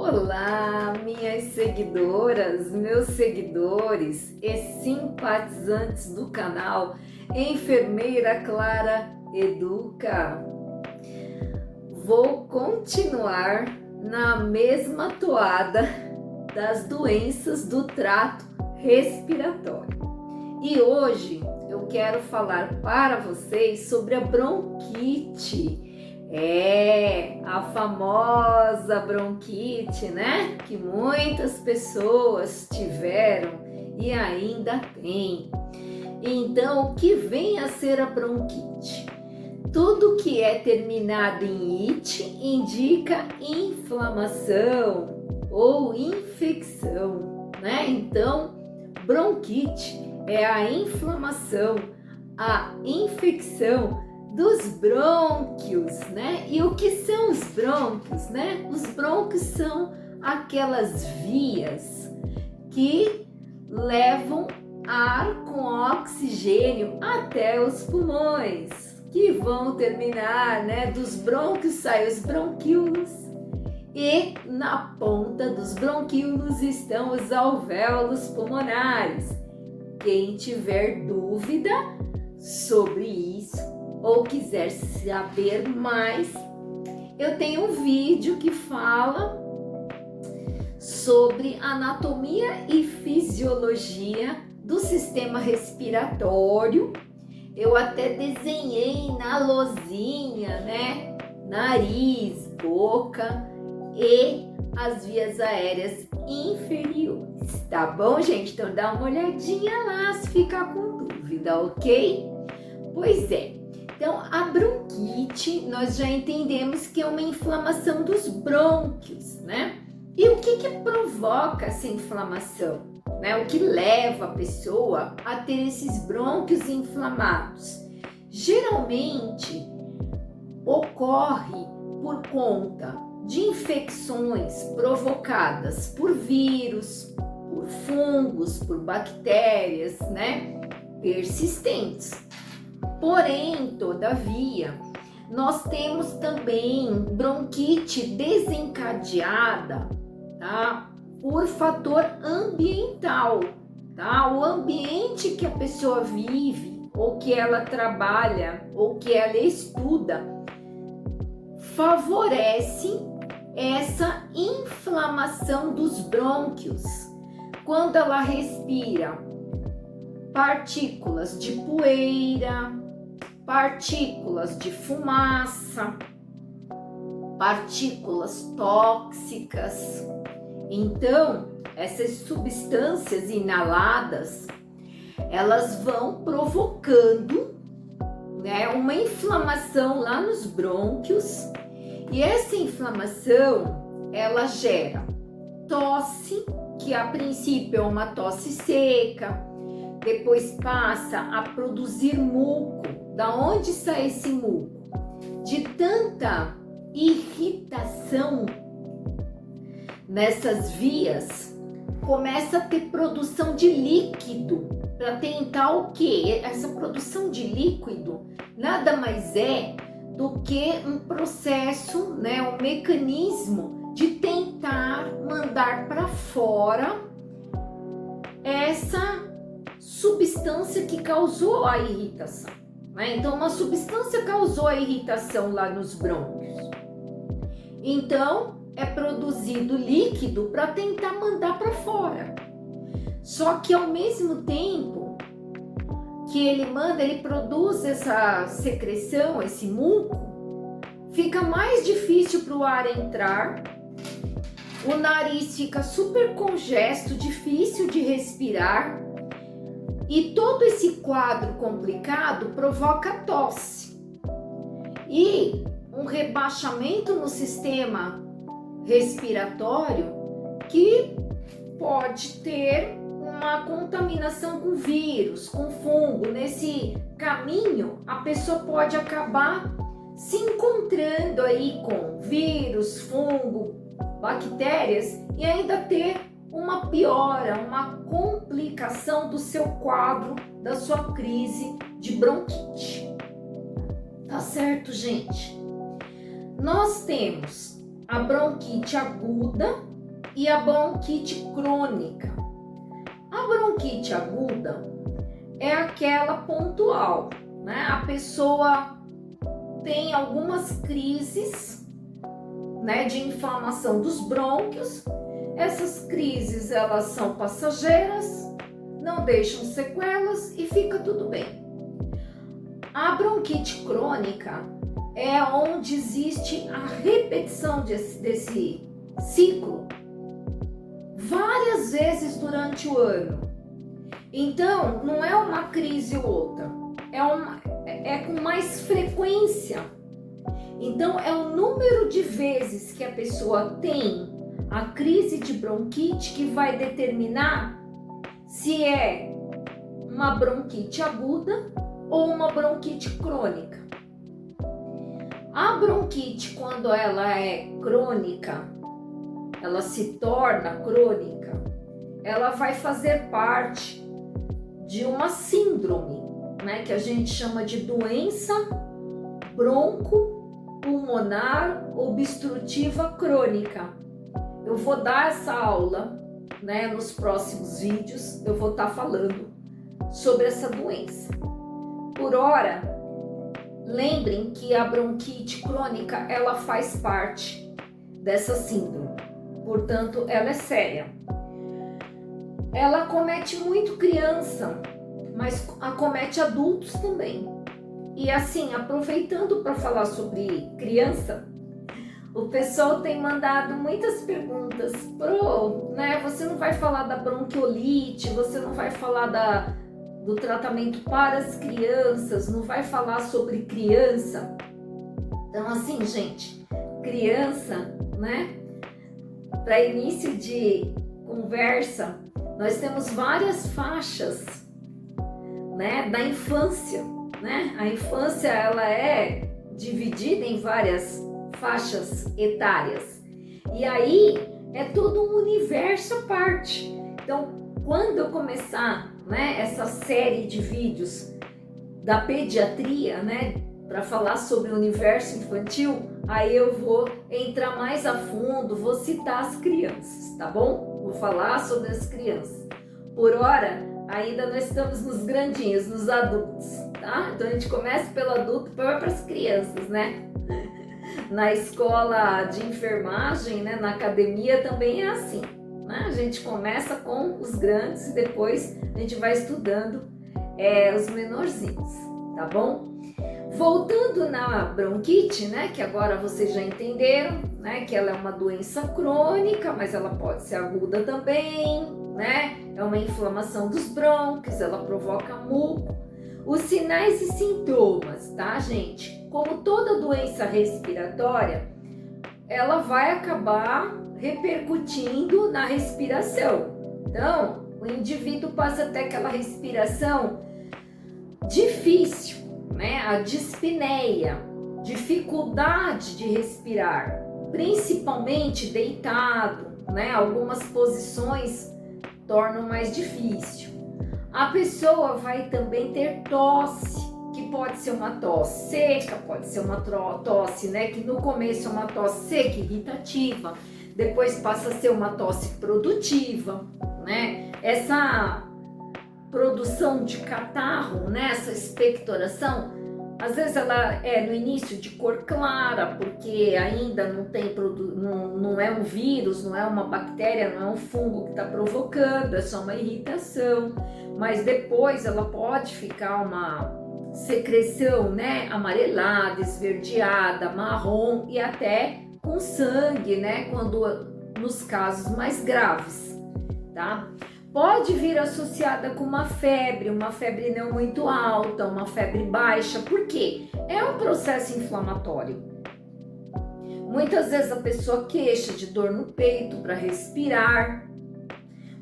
Olá, minhas seguidoras, meus seguidores e simpatizantes do canal Enfermeira Clara Educa. Vou continuar na mesma toada das doenças do trato respiratório. E hoje eu quero falar para vocês sobre a bronquite. A famosa bronquite, né? Que muitas pessoas tiveram e ainda têm. Então, o que vem a ser a bronquite? Tudo que é terminado em "ite" indica inflamação ou infecção, né? Então, bronquite é a inflamação, a infecção dos brônquios, né? E o que são os brônquios, né? Os brônquios são aquelas vias que levam ar com oxigênio até os pulmões, que vão terminar, né? Dos brônquios saem os bronquíolos e na ponta dos bronquíolos estão os alvéolos pulmonares. Quem tiver dúvida sobre isso ou quiser saber mais, eu tenho um vídeo que fala sobre anatomia e fisiologia do sistema respiratório. Eu até desenhei na lousinha, né? Nariz, boca e as vias aéreas inferiores, tá bom, gente? Então dá uma olhadinha lá se ficar com dúvida, ok? Pois é. Então, a bronquite, nós já entendemos que é uma inflamação dos brônquios, né? E o que provoca essa inflamação, né? O que leva a pessoa a ter esses brônquios inflamados? Geralmente, ocorre por conta de infecções provocadas por vírus, por fungos, por bactérias, né? Persistentes. Porém, todavia, nós temos também bronquite desencadeada, tá? Por fator ambiental, tá? O ambiente que a pessoa vive, ou que ela trabalha, ou que ela estuda, favorece essa inflamação dos brônquios. Quando ela respira partículas de poeira, partículas de fumaça, partículas tóxicas. Então, essas substâncias inaladas, elas vão provocando, né, uma inflamação lá nos brônquios, e essa inflamação, ela gera tosse, que a princípio é uma tosse seca, depois passa a produzir muco. Da onde sai esse muco? De tanta irritação nessas vias, começa a ter produção de líquido. Para tentar o quê? Essa produção de líquido nada mais é do que um processo, né, um mecanismo de tentar mandar para fora essa substância que causou a irritação, né? Então, uma substância causou a irritação lá nos brônquios. Então, é produzido líquido para tentar mandar para fora. Só que ao mesmo tempo que ele manda, ele produz essa secreção, esse muco, fica mais difícil para o ar entrar, o nariz fica super congesto, difícil de respirar, e todo esse quadro complicado provoca tosse e um rebaixamento no sistema respiratório que pode ter uma contaminação com vírus, com fungo. Nesse caminho, a pessoa pode acabar se encontrando aí com vírus, fungo, bactérias e ainda ter uma piora, uma complicação do seu quadro, da sua crise de bronquite. Tá certo, gente? Nós temos a bronquite aguda, e a bronquite crônica. A bronquite aguda é aquela pontual, né? A pessoa tem algumas crises, né, de inflamação dos brônquios. Essas crises, elas são passageiras, não deixam sequelas e fica tudo bem. A bronquite crônica é onde existe a repetição desse ciclo várias vezes durante o ano. Então, não é uma crise ou outra, é com mais frequência. Então, é o número de vezes que a pessoa tem a crise de bronquite que vai determinar se é uma bronquite aguda ou uma bronquite crônica. A bronquite, quando ela é crônica, ela se torna crônica, ela vai fazer parte de uma síndrome, né, que a gente chama de doença broncopulmonar obstrutiva crônica. Eu vou dar essa aula, né, nos próximos vídeos, eu vou estar falando sobre essa doença. Por hora, lembrem que a bronquite crônica, ela faz parte dessa síndrome, portanto, ela é séria. Ela acomete muito criança, mas acomete adultos também. E assim, aproveitando para falar sobre criança, o pessoal tem mandado muitas perguntas. Né, você não vai falar da bronquiolite, você não vai falar do tratamento para as crianças, não vai falar sobre criança. Então assim, gente, criança, né, para início de conversa, nós temos várias faixas, né, da infância, né? A infância, ela é dividida em várias faixas etárias. E aí é todo um universo à parte. Então, quando eu começar, né, essa série de vídeos da pediatria, né, para falar sobre o universo infantil, aí eu vou entrar mais a fundo, vou citar as crianças, tá bom? Vou falar sobre as crianças. Por hora, ainda nós estamos nos grandinhos, nos adultos, tá? Então a gente começa pelo adulto e vai para as crianças, né? Na escola de enfermagem, né, na academia também é assim, né? A gente começa com os grandes e depois a gente vai estudando os menorzinhos, tá bom? Voltando na bronquite, né, que agora vocês já entenderam, né, que ela é uma doença crônica, mas ela pode ser aguda também, né? É uma inflamação dos brônquios, ela provoca muco. Os sinais e sintomas, tá, gente? Como toda doença respiratória, ela vai acabar repercutindo na respiração. Então, o indivíduo passa até aquela respiração difícil, né? A dispneia, dificuldade de respirar, principalmente deitado, né? Algumas posições tornam mais difícil. A pessoa vai também ter tosse, que pode ser uma tosse seca, pode ser uma tosse, né, que no começo é uma tosse seca, irritativa, depois passa a ser uma tosse produtiva, né? Essa produção de catarro, né, essa expectoração, às vezes ela é no início de cor clara, porque ainda não tem não é um vírus, não é uma bactéria, não é um fungo que está provocando, é só uma irritação. Mas depois ela pode ficar uma secreção, né, amarelada, esverdeada, marrom e até com sangue, né, quando nos casos mais graves, tá? Pode vir associada com uma febre não muito alta, uma febre baixa, por quê? É um processo inflamatório. Muitas vezes a pessoa queixa de dor no peito para respirar,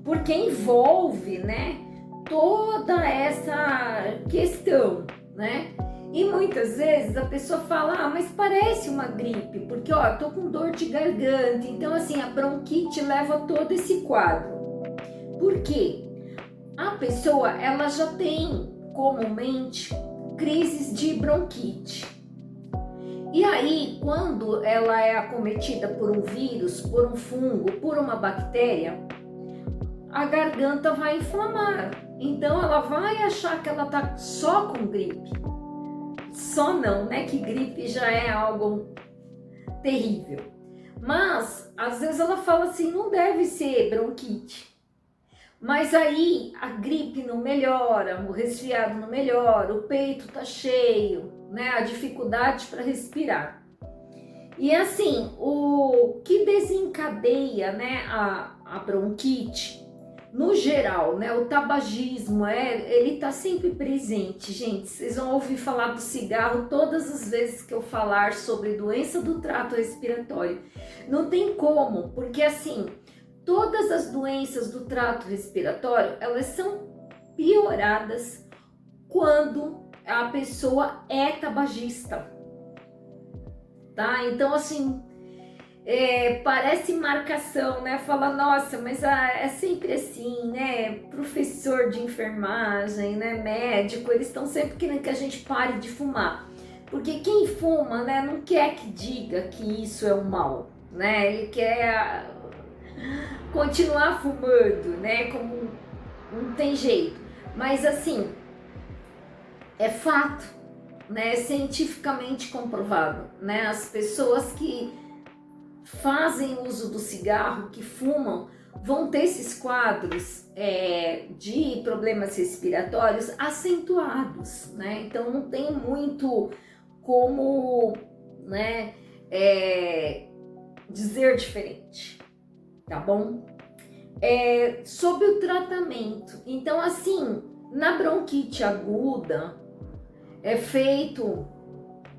porque envolve, né, toda essa questão, né? E muitas vezes a pessoa fala, mas parece uma gripe, porque ó, tô com dor de garganta. Então assim, a bronquite leva todo esse quadro. Por quê? A pessoa, ela já tem comumente crises de bronquite. E aí, quando ela é acometida por um vírus, por um fungo, por uma bactéria, a garganta vai inflamar. Então ela vai achar que ela tá só com gripe. Só não, né? Que gripe já é algo terrível. Mas, às vezes ela fala assim, não deve ser bronquite. Mas aí a gripe não melhora, o resfriado não melhora, o peito tá cheio, né? A dificuldade para respirar. E assim, o que desencadeia, né, a bronquite, no geral, né, o tabagismo, ele tá sempre presente, gente. Vocês vão ouvir falar do cigarro todas as vezes que eu falar sobre doença do trato respiratório. Não tem como, porque assim, todas as doenças do trato respiratório, elas são pioradas quando a pessoa é tabagista, tá? Então, assim, parece marcação, né? Fala, nossa, mas é sempre assim, né? Professor de enfermagem, né? Médico, eles estão sempre querendo que a gente pare de fumar. Porque quem fuma, né, não quer que diga que isso é um mal, né? Ele quer continuar fumando, né? Como não tem jeito. Mas assim, é fato, né? Cientificamente comprovado, né? As pessoas que fazem uso do cigarro, que fumam, vão ter esses quadros de problemas respiratórios acentuados, né? Então não tem muito como, né, dizer diferente, tá bom? Sobre o tratamento, então assim, na bronquite aguda é feito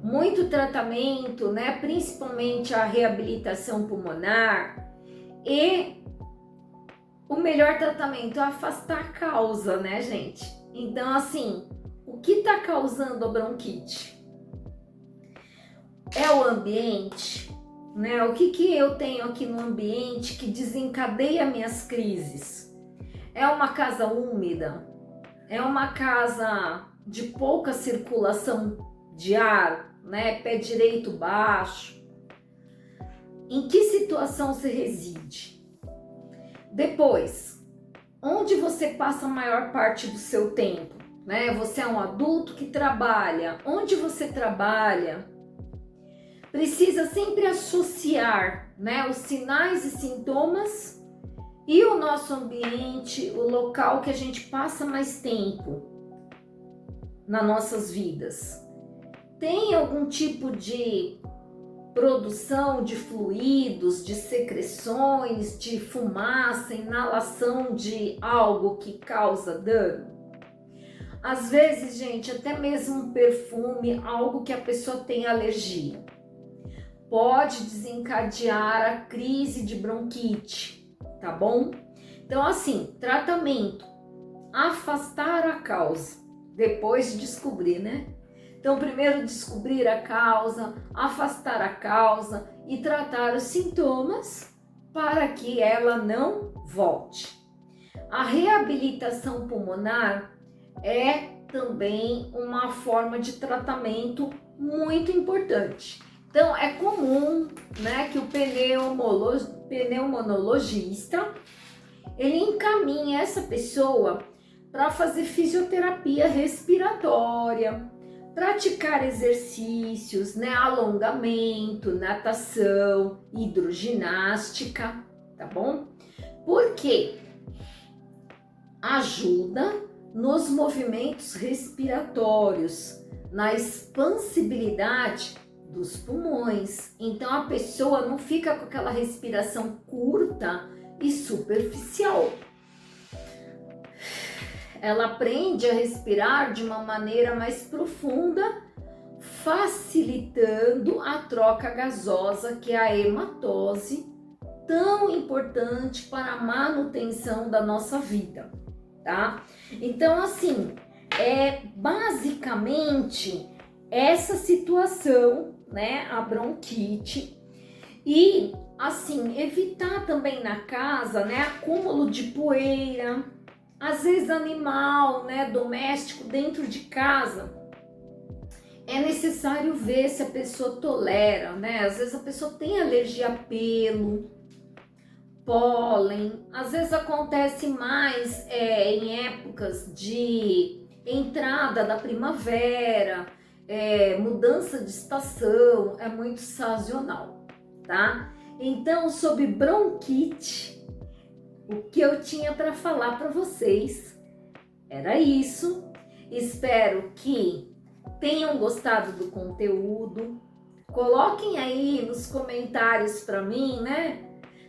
muito tratamento, né? Principalmente a reabilitação pulmonar, e o melhor tratamento é afastar a causa, né, gente? Então, assim, o que está causando a bronquite? É o ambiente, né? O que eu tenho aqui no ambiente que desencadeia minhas crises? É uma casa úmida? É uma casa de pouca circulação de ar, né? Pé direito baixo? Em que situação você reside? Depois, onde você passa a maior parte do seu tempo, né? Você é um adulto que trabalha. Onde você trabalha? Precisa sempre associar, né, os sinais e sintomas e o nosso ambiente, o local que a gente passa mais tempo nas nossas vidas. Tem algum tipo de produção de fluidos, de secreções, de fumaça, inalação de algo que causa dano? Às vezes, gente, até mesmo um perfume, algo que a pessoa tem alergia, pode desencadear a crise de bronquite, tá bom? Então, assim, tratamento, afastar a causa, depois de descobrir, né? Então, primeiro descobrir a causa, afastar a causa e tratar os sintomas para que ela não volte. A reabilitação pulmonar é também uma forma de tratamento muito importante. Então, é comum, né, que o pneumonologista ele encaminhe essa pessoa para fazer fisioterapia respiratória, praticar exercícios, né, alongamento, natação, hidroginástica, tá bom? Porque ajuda nos movimentos respiratórios, na expansibilidade dos pulmões. Então a pessoa não fica com aquela respiração curta e superficial. Ela aprende a respirar de uma maneira mais profunda, facilitando a troca gasosa, que é a hematose, tão importante para a manutenção da nossa vida, tá? Então, assim, basicamente essa situação, né, a bronquite, e assim, evitar também na casa, né, acúmulo de poeira, às vezes animal, né, doméstico dentro de casa, é necessário ver se a pessoa tolera, né? Às vezes a pessoa tem alergia a pelo, pólen, às vezes acontece mais em épocas de entrada da primavera, mudança de estação, é muito sazonal, tá? Então, sobre bronquite, o que eu tinha para falar para vocês era isso. Espero que tenham gostado do conteúdo. Coloquem aí nos comentários para mim, né?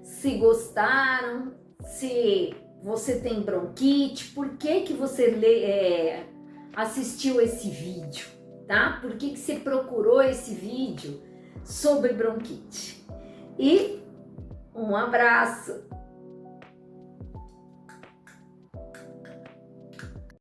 Se gostaram, se você tem bronquite, por que você assistiu esse vídeo, tá? Por que você procurou esse vídeo sobre bronquite? E um abraço!